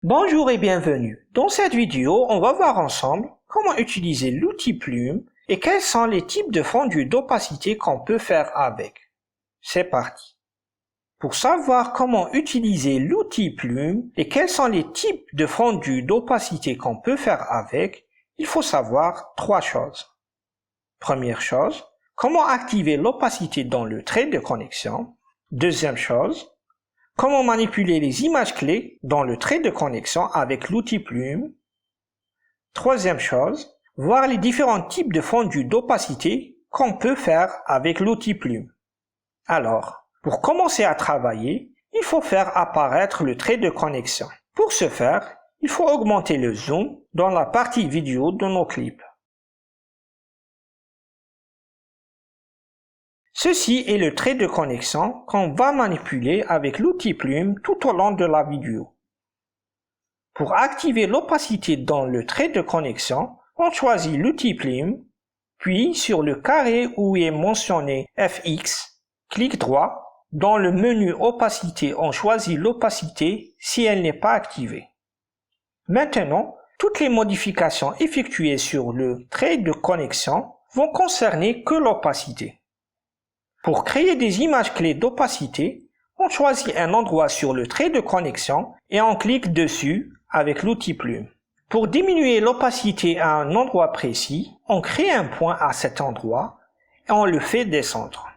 Bonjour et bienvenue. Dans cette vidéo, on va voir ensemble comment utiliser l'outil Plume et quels sont les types de fondus d'opacité qu'on peut faire avec. C'est parti. Pour savoir comment utiliser l'outil Plume et quels sont les types de fondus d'opacité qu'on peut faire avec, il faut savoir trois choses. Première chose, comment activer l'opacité dans le trait de connexion. Deuxième chose, comment manipuler les images clés dans le trait de connexion avec l'outil Plume. Troisième chose, voir les différents types de fondus d'opacité qu'on peut faire avec l'outil Plume. Alors, pour commencer à travailler, il faut faire apparaître le trait de connexion. Pour ce faire, il faut augmenter le zoom dans la partie vidéo de nos clips. Ceci est le trait de connexion qu'on va manipuler avec l'outil Plume tout au long de la vidéo. Pour activer l'opacité dans le trait de connexion, on choisit l'outil Plume, puis sur le carré où est mentionné FX, clic droit. Dans le menu opacité, on choisit l'opacité si elle n'est pas activée. Maintenant, toutes les modifications effectuées sur le trait de connexion vont concerner que l'opacité. Pour créer des images clés d'opacité, on choisit un endroit sur le trait de connexion et on clique dessus avec l'outil Plume. Pour diminuer l'opacité à un endroit précis, on crée un point à cet endroit et on le fait descendre.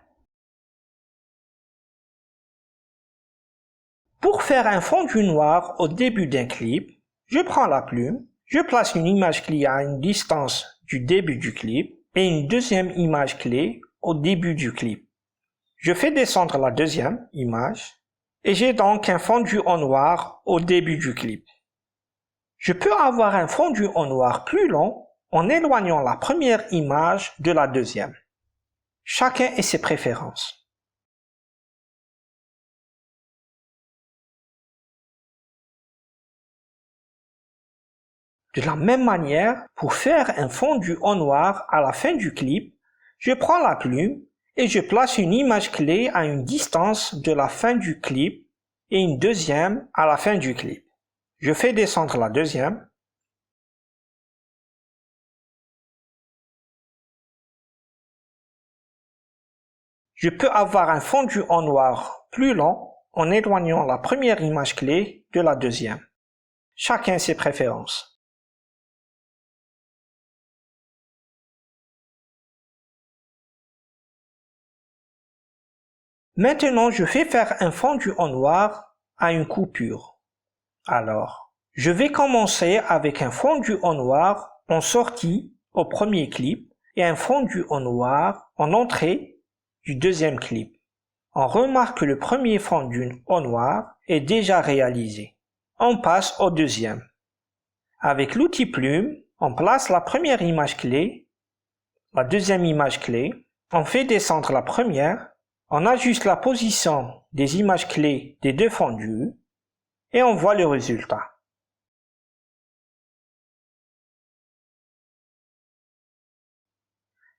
Pour faire un fondu noir au début d'un clip, je prends la plume, je place une image clé à une distance du début du clip et une deuxième image clé au début du clip. Je fais descendre la deuxième image et j'ai donc un fondu en noir au début du clip. Je peux avoir un fondu en noir plus long en éloignant la première image de la deuxième. Chacun a ses préférences. De la même manière, pour faire un fondu en noir à la fin du clip, je prends la plume et je place une image clé à une distance de la fin du clip et une deuxième à la fin du clip. Je fais descendre la deuxième. Je peux avoir un fondu en noir plus long en éloignant la première image clé de la deuxième. Chacun ses préférences. Maintenant, je vais faire un fondu en noir à une coupure. Alors, je vais commencer avec un fondu en noir en sortie au premier clip et un fondu en noir en entrée du deuxième clip. On remarque que le premier fondu en noir est déjà réalisé. On passe au deuxième. Avec l'outil Plume, on place la première image clé, la deuxième image clé, on fait descendre la première, on ajuste la position des images clés des deux fondus et on voit le résultat.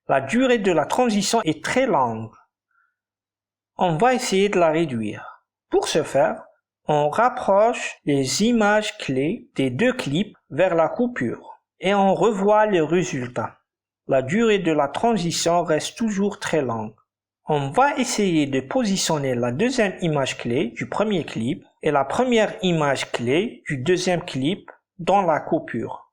La durée de la transition est très longue. On va essayer de la réduire. Pour ce faire, on rapproche les images clés des deux clips vers la coupure et on revoit le résultat. La durée de la transition reste toujours très longue. On va essayer de positionner la deuxième image clé du premier clip et la première image clé du deuxième clip dans la coupure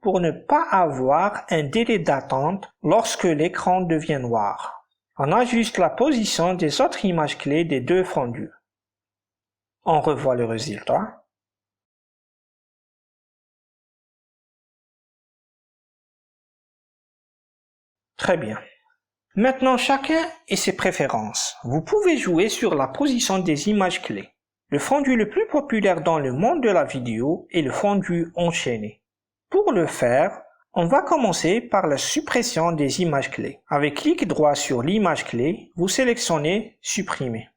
pour ne pas avoir un délai d'attente lorsque l'écran devient noir. On ajuste la position des autres images clés des deux fondus. On revoit le résultat. Très bien. Maintenant, chacun a ses préférences. Vous pouvez jouer sur la position des images clés. Le fondu le plus populaire dans le monde de la vidéo est le fondu enchaîné. Pour le faire, on va commencer par la suppression des images clés. Avec clic droit sur l'image clé, vous sélectionnez Supprimer.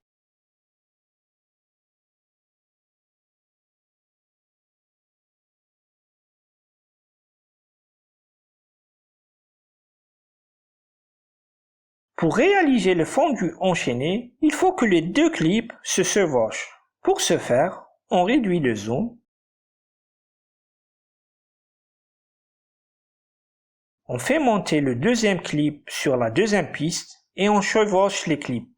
Pour réaliser le fondu enchaîné, il faut que les deux clips se chevauchent. Pour ce faire, on réduit le zoom On fait monter le deuxième clip sur la deuxième piste et on chevauche les clips.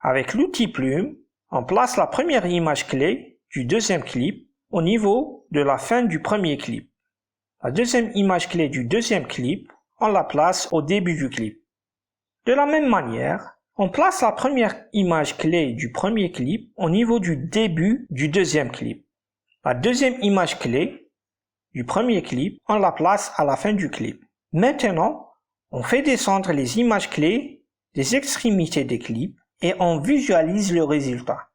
Avec l'outil plume, on place la première image clé du deuxième clip au niveau de la fin du premier clip. La deuxième image clé du deuxième clip, on la place au début du clip. De la même manière, on place la première image clé du premier clip au niveau du début du deuxième clip. La deuxième image clé du premier clip, on la place à la fin du clip. Maintenant, on fait descendre les images clés des extrémités des clips et on visualise le résultat.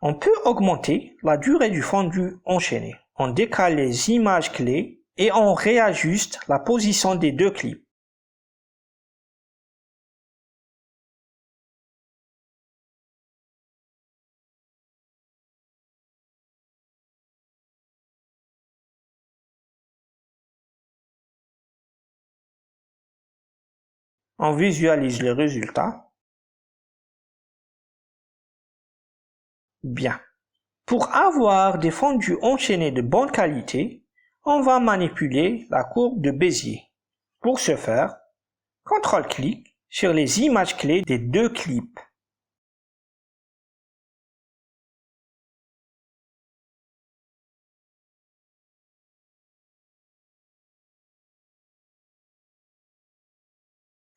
On peut augmenter la durée du fondu enchaîné. On décale les images clés et on réajuste la position des deux clips. On visualise le résultat. Bien. Pour avoir des fondus enchaînés de bonne qualité, on va manipuler la courbe de Bézier. Pour ce faire, CTRL-clic sur les images clés des deux clips.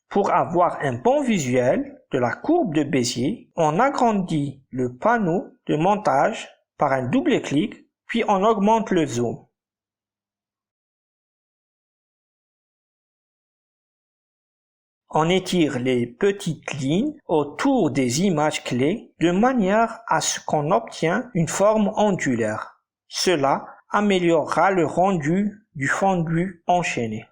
Pour avoir un bon visuel de la courbe de Bézier, on agrandit le panneau de montage par un double clic, puis on augmente le zoom. On étire les petites lignes autour des images clés de manière à ce qu'on obtient une forme ondulaire. Cela améliorera le rendu du fondu enchaîné.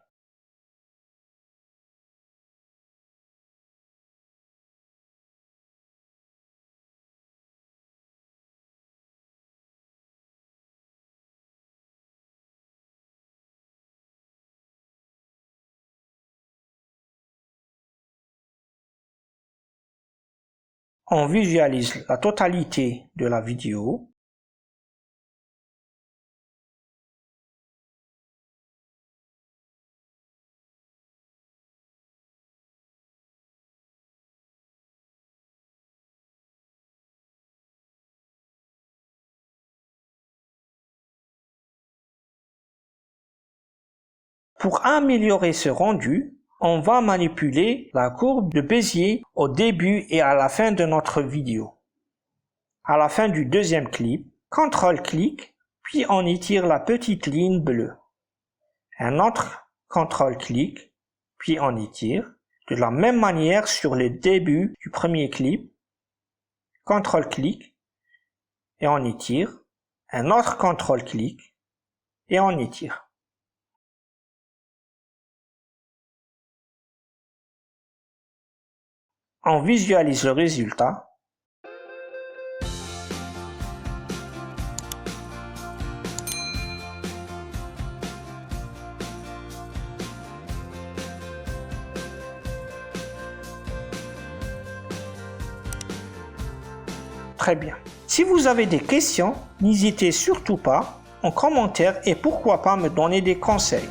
On visualise la totalité de la vidéo. Pour améliorer ce rendu, on va manipuler la courbe de Bézier au début et à la fin de notre vidéo. À la fin du deuxième clip, CTRL-clic, puis on étire la petite ligne bleue. Un autre CTRL-clic, puis on étire. De la même manière sur le début du premier clip, CTRL-clic, et on étire. Un autre CTRL-clic, et on étire. On visualise le résultat. Très bien. Si vous avez des questions, n'hésitez surtout pas en commentaire et pourquoi pas me donner des conseils.